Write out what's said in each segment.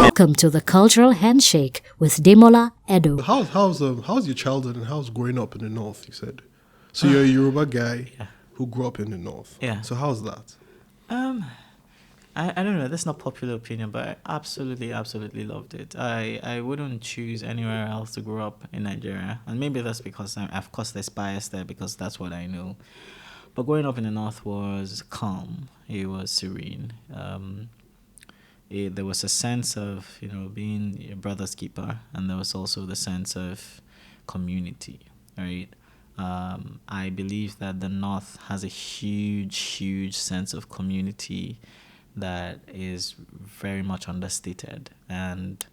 Welcome to the Cultural Handshake with Demola Edo. How's your childhood and how's growing up in the north? You said, so you're a Yoruba guy who grew up in the north. Yeah. So how's that? I don't know. That's not popular opinion, but I absolutely loved it. I wouldn't choose anywhere else to grow up in Nigeria, and maybe that's because of course there's bias there because that's what I know. But growing up in the north was calm. It was serene. There was a sense of being your brother's keeper, and there was also the sense of community, right? I believe that the north has a huge sense of community that is very much understated, and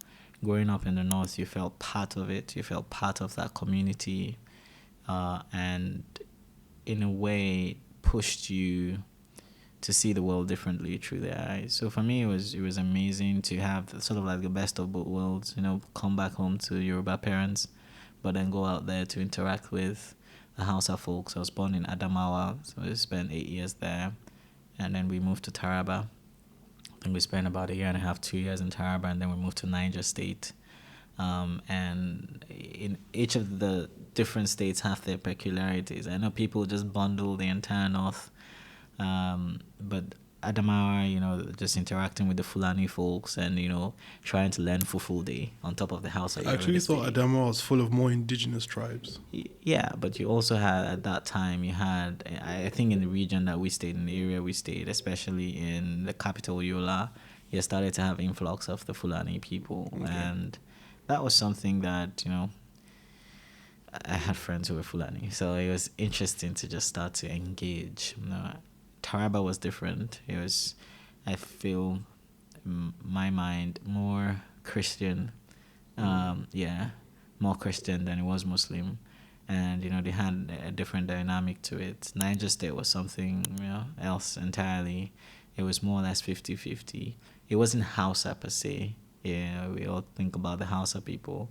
growing up in the north you felt part of it, you felt part of that community, and in a way pushed you to see the world differently through their eyes. So for me it was amazing to have sort of like the best of both worlds, come back home to Yoruba parents but then go out there to interact with the Hausa folks. I was born in Adamawa, so I spent 8 years there, and then we moved to Taraba. And we spent about 1.5 to 2 years in Taraba, and then we moved to Niger State. And in each of the different states have their peculiarities. I know people just bundle the entire north, but Adamawa, just interacting with the Fulani folks and, trying to learn Fulfulde on top of the house. I actually thought Adamawa was full of more indigenous tribes. Yeah, but you also had, at that time, I think in the region that we stayed, in the area we stayed, especially in the capital, Yola, you started to have influx of the Fulani people. Okay. And that was something that, I had friends who were Fulani. So it was interesting to just start to engage. Taraba was different. It was, I feel, my mind, more Christian. More Christian than it was Muslim. And, they had a different dynamic to it. Niger State was something, else entirely. It was more or less 50-50. It wasn't Hausa per se. We all think about the Hausa people.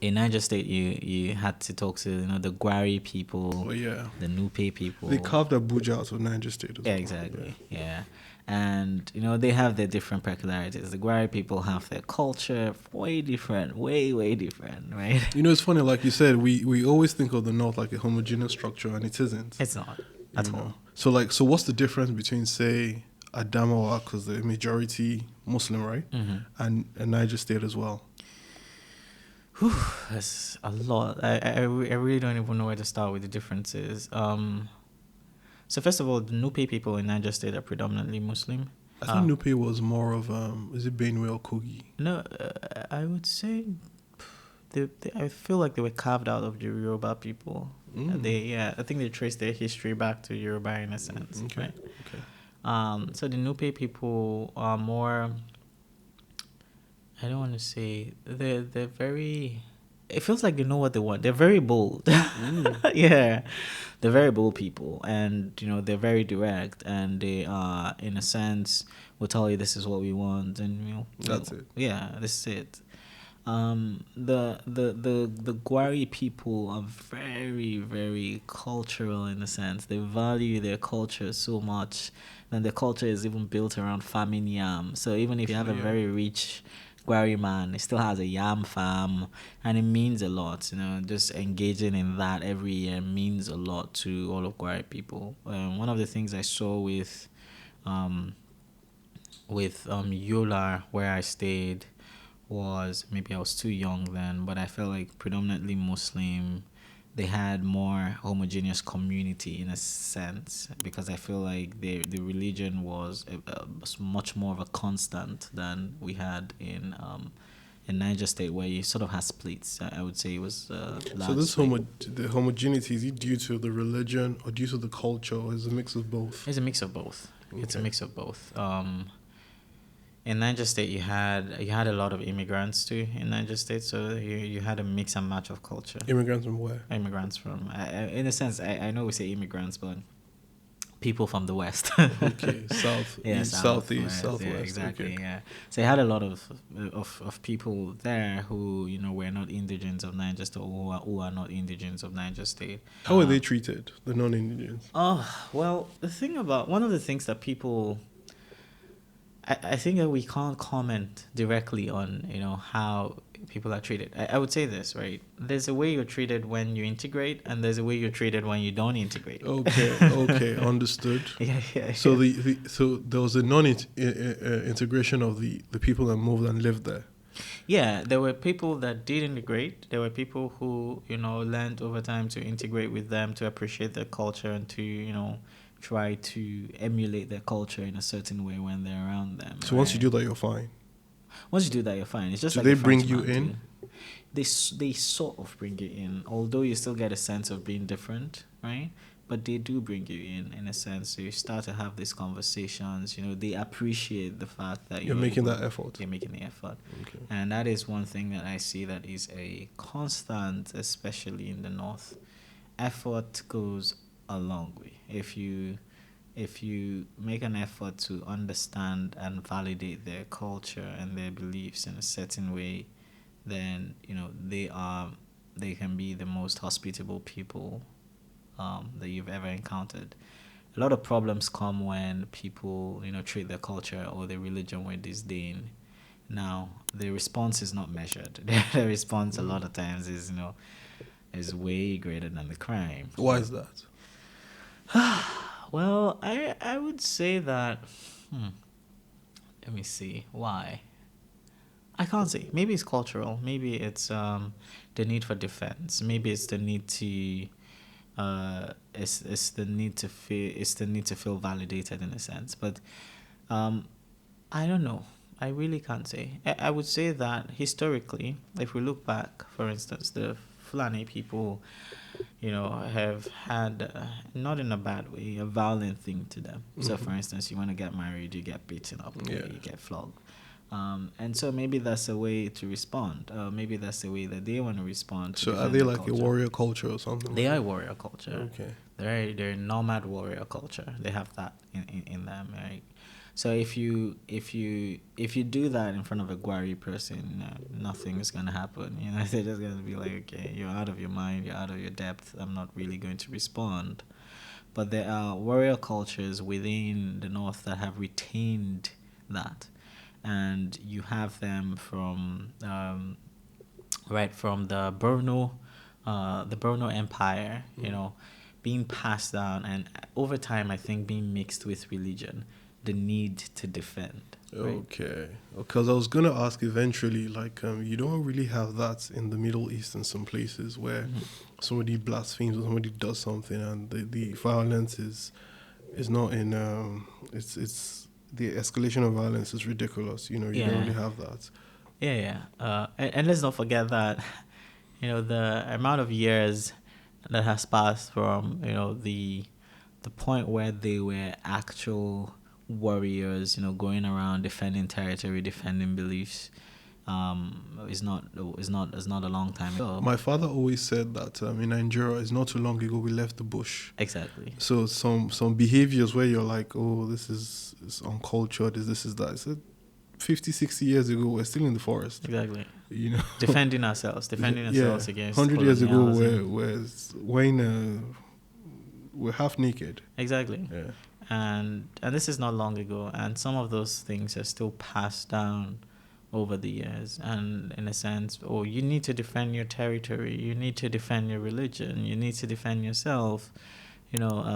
In Niger State, you had to talk to the Gwari people, the Nupe people. They carved Abuja out of Niger State as well. Exactly, yeah. And, they have their different peculiarities. The Gwari people have their culture way different, way different, right? It's funny, like you said, we always think of the North like a homogeneous structure, and it isn't. It's not at all. So what's the difference between, say, Adamawa, because the majority Muslim, right? Mm-hmm. And Niger State as well? That's a lot. I really don't even know where to start with the differences. So first of all, the Nupe people in Niger State are predominantly Muslim. I think Nupe was more of is it Benue or Kogi? No, I would say I feel like they were carved out of the Yoruba people. I think they trace their history back to Yoruba in a sense. Okay. Right? Okay. So the Nupe people are more, I don't want to say, they're very, it feels like they know what they want. They're very bold. Yeah. They're very bold people, and, they're very direct, and they are, in a sense, will tell you this is what we want, and, that's it. Yeah, this is it. The Gwari people are very, very cultural in a sense. They value their culture so much, and their culture is even built around farming yam. So even if you have a very rich Gwari man, he still has a yam farm, and it means a lot. Just engaging in that every year means a lot to all of Gwari people. One of the things I saw with Yola, where I stayed, was, maybe I was too young then, but I felt like predominantly Muslim, they had more homogeneous community in a sense, because I feel like the religion was much more of a constant than we had in Niger State, where you sort of had splits. I would say it was so this the homogeneity, is it due to the religion or due to the culture, or is it a mix of both? It's a mix of both. Okay. It's a mix of both. In Niger State, you had a lot of immigrants too in Niger State, so you had a mix and match of culture. Immigrants from where? Immigrants from, in a sense, I know we say immigrants, but people from the West. Okay, south, Yeah, east, south, southeast, west, southwest. yeah, exactly. Okay. Yeah, so you had a lot of people there who were not indigents of Niger State, or who are not indigents of Niger State. How are they treated, the non-Indians? Oh well, the thing about one of the things that people, I think that we can't comment directly on how people are treated. I would say this, right? There's a way you're treated when you integrate, and there's a way you're treated when you don't integrate. Okay, understood. Yeah. So so there was a integration of the people that moved and lived there. Yeah, there were people that did integrate. There were people who, learned over time to integrate with them, to appreciate their culture, and to, try to emulate their culture in a certain way when they're around them. So once you do that, you're fine. Once you do that, you're fine. It's just Do like they a bring French you man in? too. They sort of bring you in, although you still get a sense of being different, right? But they do bring you in a sense. So you start to have these conversations. They appreciate the fact that You're making that effort. You're making the effort, Okay. and that is one thing that I see that is a constant, especially in the North. Effort goes a long way. If you make an effort to understand and validate their culture and their beliefs in a certain way, then they can be the most hospitable people that you've ever encountered. A lot of problems come when people treat their culture or their religion with disdain. Now the response is not measured. The response a lot of times is way greater than the crime. Why is that? Well, I would say that. Let me see why. I can't say. Maybe it's cultural. Maybe it's the need for defense. Maybe it's the need to it's the need to feel validated in a sense. But I don't know. I really can't say. I would say that historically, if we look back, for instance, the Fulani people, have had, not in a bad way, a violent thing to them. Mm-hmm. So, for instance, you want to get married, you get beaten up, you get flogged. And so maybe that's a way to respond. Maybe that's the way that they want to respond. So are they like culture. A warrior culture or something? They are a warrior culture. Okay. They're a nomad warrior culture. They have that in them, right? So if you do that in front of a Gwari person, nothing's gonna happen. They're just gonna be like, okay, you're out of your mind, you're out of your depth. I'm not really going to respond. But there are warrior cultures within the North that have retained that, and you have them from from the Borno Empire, being passed down, and over time, I think being mixed with religion. The need to defend. Right? Okay. Because I was going to ask eventually, you don't really have that in the Middle East in some places where somebody blasphemes or somebody does something and the violence is not in, it's the escalation of violence is ridiculous. You don't really have that. Yeah. And let's not forget that, the amount of years that has passed from, the point where they were actual warriors, going around defending territory, defending beliefs, is not a long time ago. My father always said that in Nigeria, it's not too long ago we left the bush. Exactly. So some behaviors where you're like, oh, this is uncultured, this is that. I said 50, 60 years ago, we're still in the forest. Exactly. Defending ourselves against 100 years ago, we're half naked. Exactly. Yeah. And this is not long ago, and some of those things are still passed down over the years. And in a sense, you need to defend your territory, you need to defend your religion, you need to defend yourself.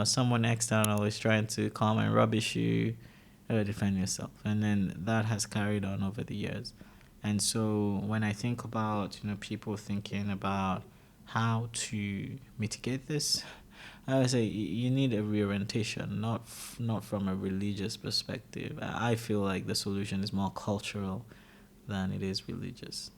Someone external is trying to come and rubbish you, defend yourself. And then that has carried on over the years. And so when I think about people thinking about how to mitigate this, I would say you need a reorientation, not from a religious perspective. I feel like the solution is more cultural than it is religious.